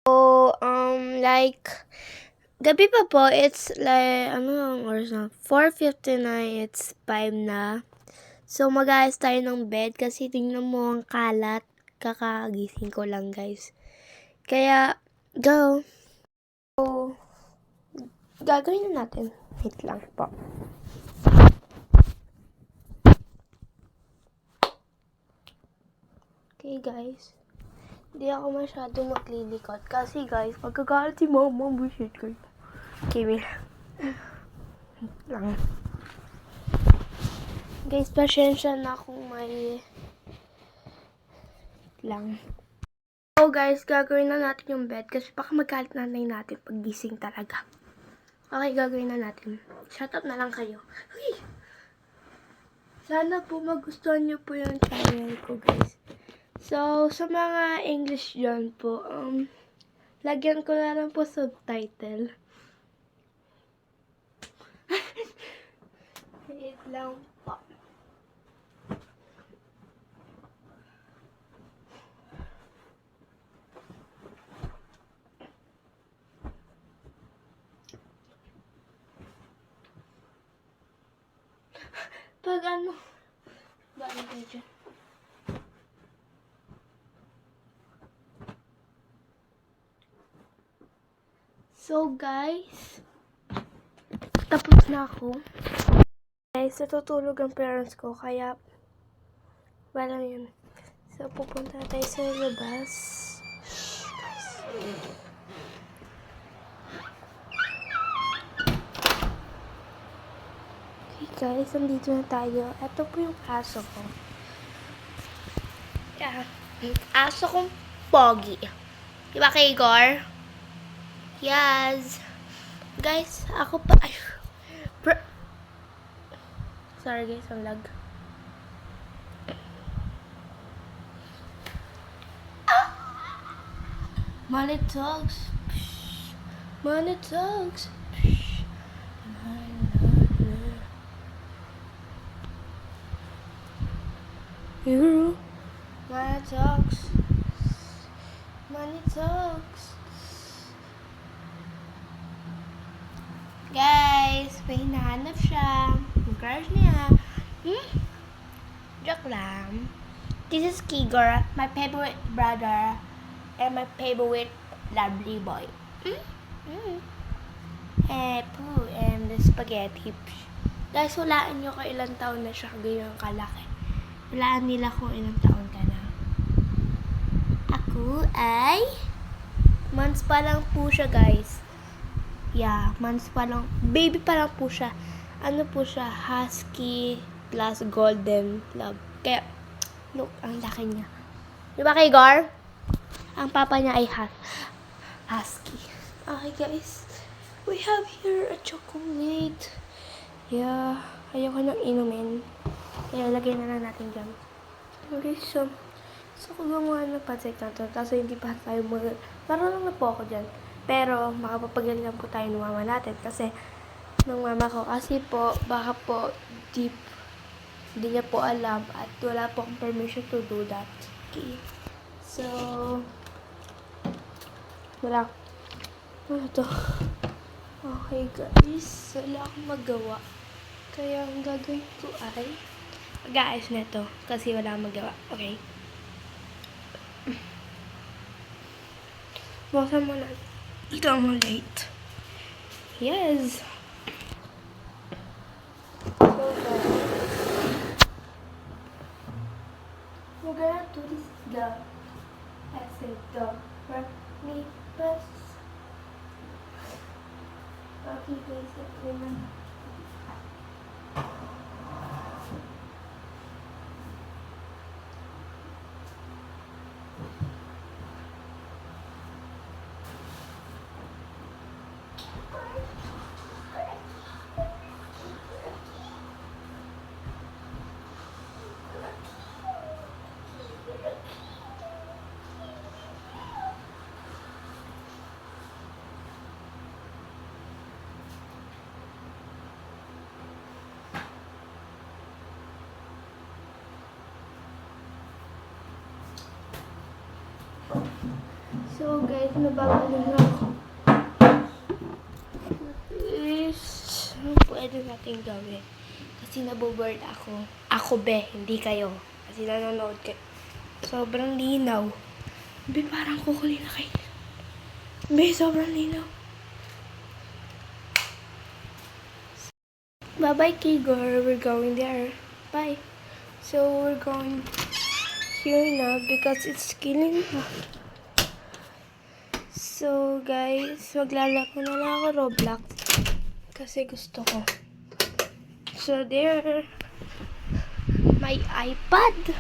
So, like, gabi pa po, it's like, ano ang oras na? 4:59, it's 5 na. So, mag-aayos tayo ng bed kasi tingnan mo ang kalat. Kakagising ko lang, guys. Kaya, go! So, gagawin na natin. Wait lang po. Okay, guys. Hindi ako masyado maglilikot. Kasi, guys, magkagalit si mama. Bullshit ko. Okay, wait lang. Guys, pasensya na kung may lang. So, guys, gagawin na natin yung bed kasi baka magalit nanay natin pag gising talaga. Okay, gagawin na natin. Shut up na lang kayo. Uy! Sana po magustuhan nyo po yung channel ko, guys. So, sa mga English dyan po, lagyan ko na lang po subtitle. Wait lang po. Pag ano, bakit kayo dyan? So, guys, tapos na ako. Guys, natutulog ang parents ko, kaya wala yun. So, pupunta tayo sa labas. Guys. Okay, guys, nandito na tayo. Ito po yung aso ko. Yeah. Aso kong pogi. Diba kay Igor? Yes. Guys, ako pa. Ay, sorry guys, ang lag. Money talks. Money talks. You. Money talks. Money talks. Guys, may hinahanap siya. Yung crush niya. Joke lang. This is Kigor, my favorite brother, and my favorite lovely boy. Poo, and the spaghetti. Guys, hulaan nyo kung ilang taon na siya ganyan kalaki. Hulaan nila kung ilang taon ka na. Ako ay months pa lang po siya, guys. Yeah, months pa lang. Baby pa lang po siya. Ano po siya? Husky plus golden lab. Kaya, look, ang laki niya. Diba kay Gar? Ang papa niya ay husky. Okay, guys. We have here a chocolate. Yeah, ayoko nang inumin. Kaya lagay na lang natin dyan. Okay, so kung gumawa ng pancit canton, kaso hindi pa tayo marunong na po ako dyan. Pero, makapapagalingan po tayo ng mama natin kasi ng mama ko. Kasi po, baka po, hindi niya po alam at wala po akong permission to do that. Okay. So, wala. Ano to? Okay, guys. Wala akong magawa. Kaya, ang gagawin ko ay mag-aayos na to kasi wala akong magawa. Okay. Buksan mo na. Ito ang late. Yes. So, guys. We're gonna do this the essay the for me best. Okay, guys. Ito na. So guys, nababalik na ako. Is pwede natin gawin. Kasi naboboard ako. Ako be, hindi kayo. Kasi nanonood kayo. Sobrang linaw. Be, parang kukuli na kayo. Be, sobrang linaw. Bye-bye, Kigor. We're going there. Bye. So, we're going here now because it's killing me. So, guys, maglalaro na lang ako Roblox. Kasi gusto ko. So, there. My iPad.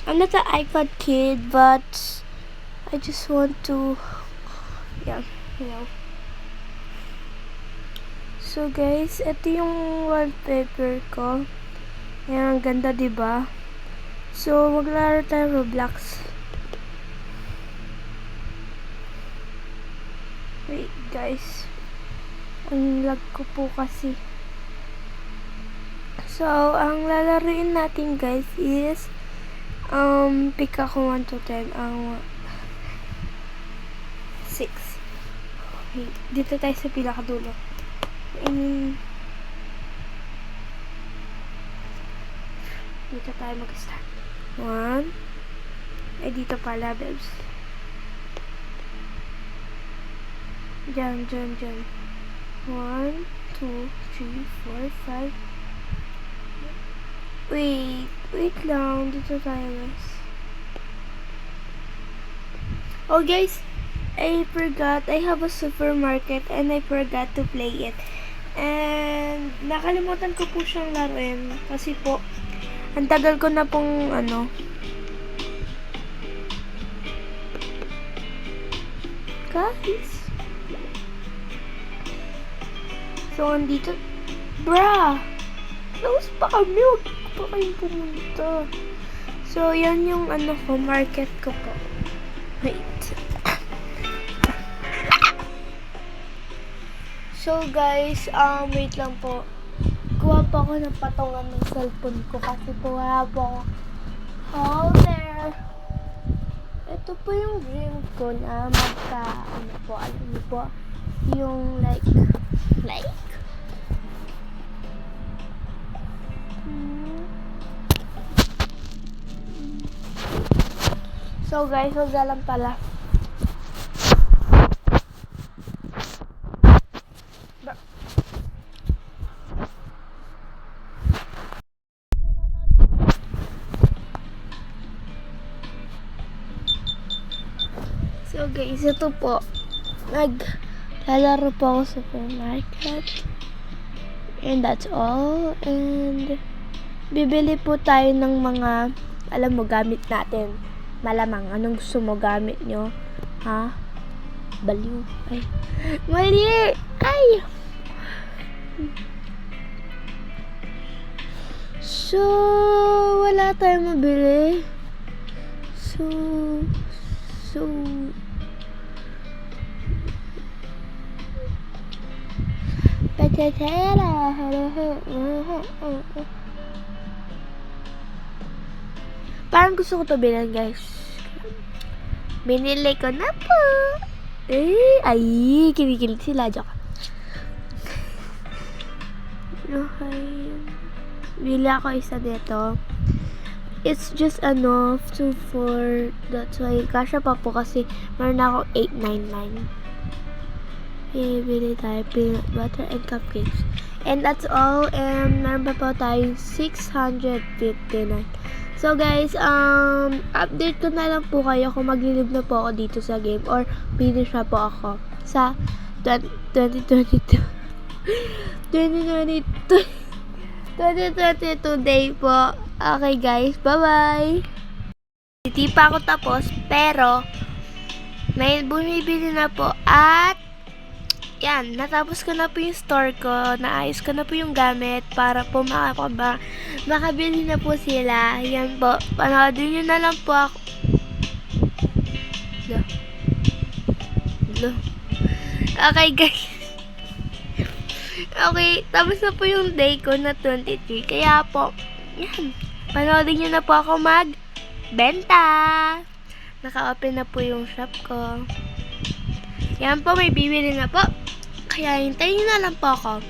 I'm not an iPad kid, but I just want to, yeah, you know. So, guys, ito yung wallpaper ko. Ayan, ang ganda, diba? So, maglaro tayo Roblox. Wait, guys. Ang lag ko po kasi. So, ang lalaruin natin, guys, is pick ako 1 to 10. 6. Wait, dito tayo sa pinakadulo. Dito tayo mag-start. 1. Dito pala, babes. Diyan. 1, 2, 3, 4, 5. Wait lang. Dito tayo, guys. Oh, guys, I forgot. I have a supermarket and I forgot to play it. And nakalimutan ko po siyang laruin. Kasi po, ang tagal ko na pong guys. So, andito. Bruh! Close pa kami. Huwag pa kayong pumunta. So, yan yung ko, market ko po. Wait. So, guys, wait lang po. Kuha pa ako ng patungan ng cellphone ko kasi po wala po ako. There. Ito po yung dream ko na po, alam niyo po, yung like. So guys, wag lang pala. So guys, ito po. Naglalaro po ako sa supermarket. And that's all. And bibili po tayo ng mga, alam mo, gamit natin. Malamang, anong gusto mo gamit nyo? Ha? Baliw. Ay. Mali! Ay! So, wala tayong mabili. So, parang gusto ko to bilhin, guys. Binili ko na po. Ay, kinikilig sila. Joke. Okay. Bili ako isa dito. It's just enough for that's why kasha pa po kasi meron ako 899. Bili tayo peanut butter and cupcakes. And that's all. And meron pa po tayo 659. So guys, update ko na lang po kayo kung maglilib na po ako dito sa game or finish na po ako sa 2022 day po. Okay guys, bye-bye! Hindi pa ako tapos, pero may bumibili na po at yan, natapos ko na po yung store ko, naayos ko na po yung gamit para po makabili na po sila. Yan po, panoodin nyo na lang po ako. Okay guys. Okay, tapos na po yung day ko na 23. Kaya po, yan, panoodin nyo na po ako magbenta. Naka-open na po yung shop ko. Yan po, may bibili na po. Kaya hintayin na lang po ako.